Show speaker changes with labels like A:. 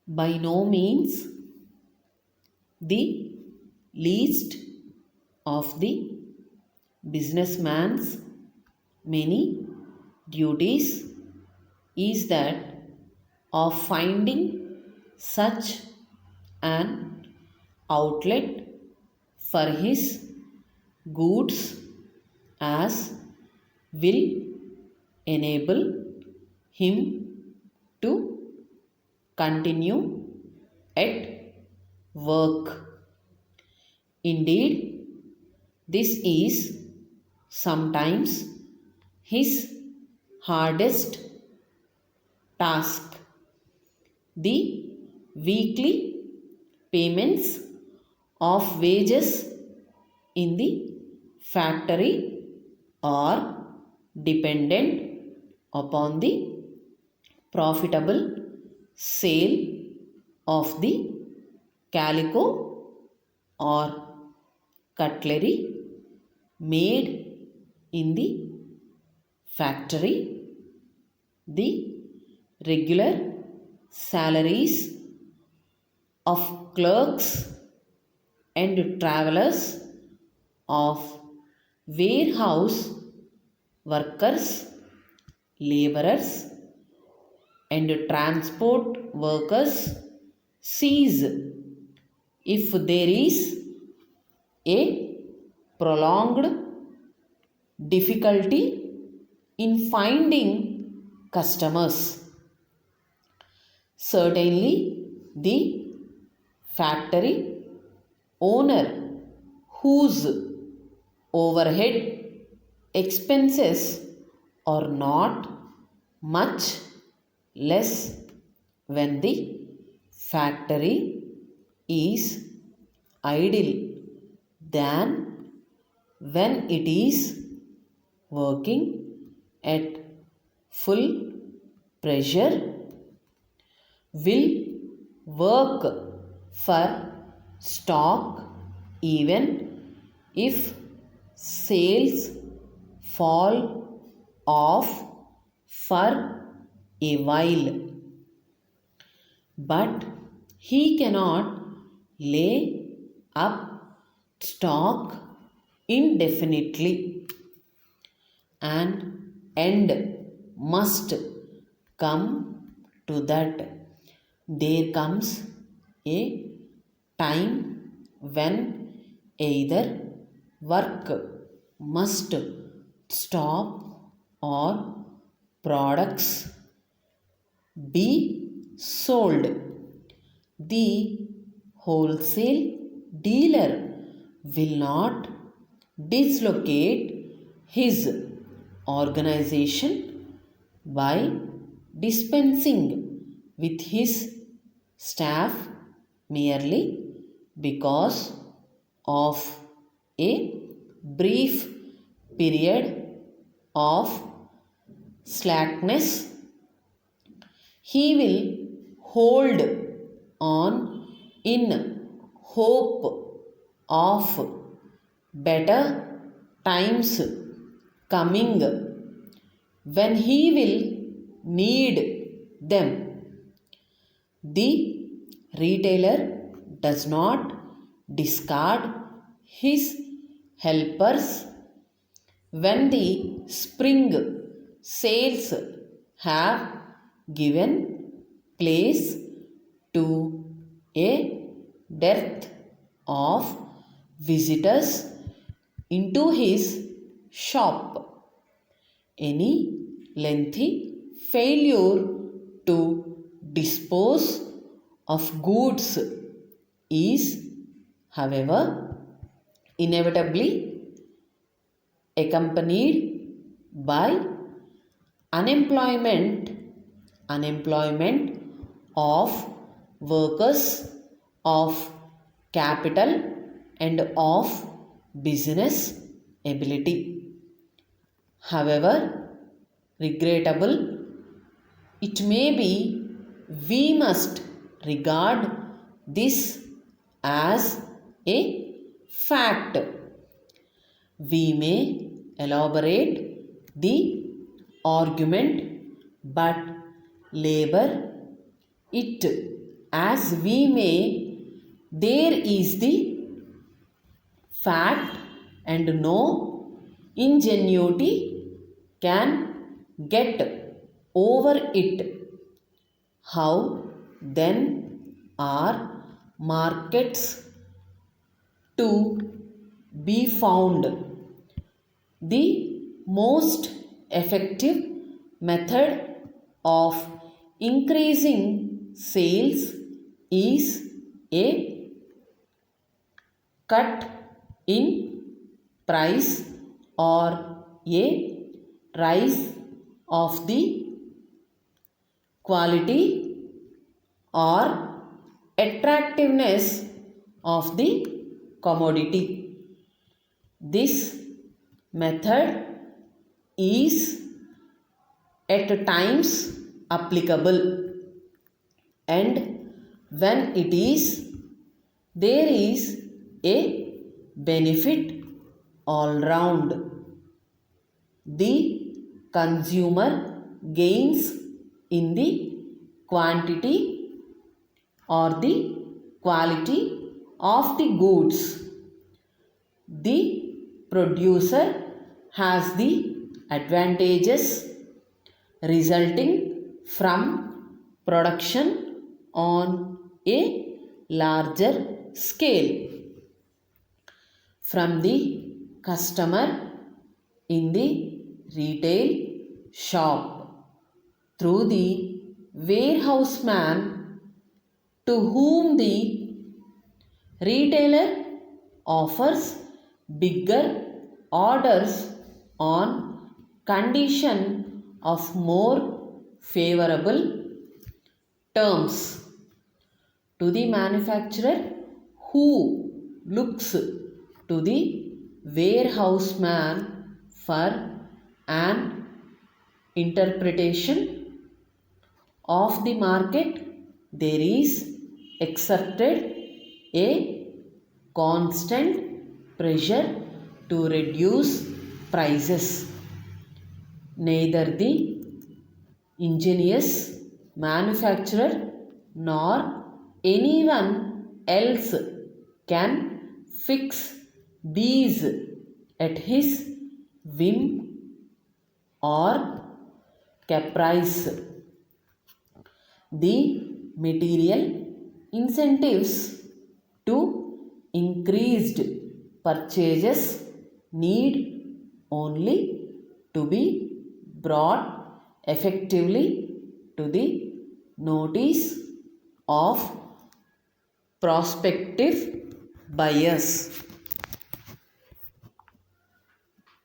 A: by no means the least of the businessman's many duties is that of finding such an outlet for his goods as will enable him to continue at work. Indeed, this is sometimes his hardest task. The weekly payments of wages in the factory are dependent upon the profitable sale of the calico or cutlery made in the factory. The regular salaries of clerks and travelers, of warehouse workers, laborers, and transport workers cease if there is a prolonged difficulty in finding customers. Certainly, the factory owner, whose overhead expenses are not much less when the factory is idle than when it is working at full pressure, will work for stock even if sales fall off for a while. But he cannot lay up stock indefinitely. An end must come to that. There comes a time when either work must stop or products be sold. The wholesale dealer will not dislocate his organization by dispensing with his staff merely because of a brief period of slackness. He will hold on in hope of better times coming when he will need them. The retailer does not discard his helpers when the spring sales have given place to a dearth of visitors into his shop. Any lengthy failure to dispose of goods is, however, inevitably accompanied by unemployment of workers, of capital, and of business ability. However regrettable it may be, we must regard this as a fact. We may elaborate the argument but labor it as we may, there is the fact and no ingenuity can get over it. How then are markets to be found? The most effective method of increasing sales is a cut in price or a rise of the quality or attractiveness of the commodity. This method is at times applicable, and when it is, there is a benefit all round. The consumer gains in the quantity or the quality of the goods. The producer has the advantages resulting from production on a larger scale. From the customer in the retail shop, through the warehouse man to whom the retailer offers bigger orders on condition of more favorable terms, to the manufacturer who looks to the warehouse man for an interpretation of the market. There is exerted a constant pressure to reduce prices. Neither the ingenious manufacturer nor anyone else can fix these at his whim or caprice. The material incentives to increased purchases need only to be brought effectively to the notice of prospective buyers.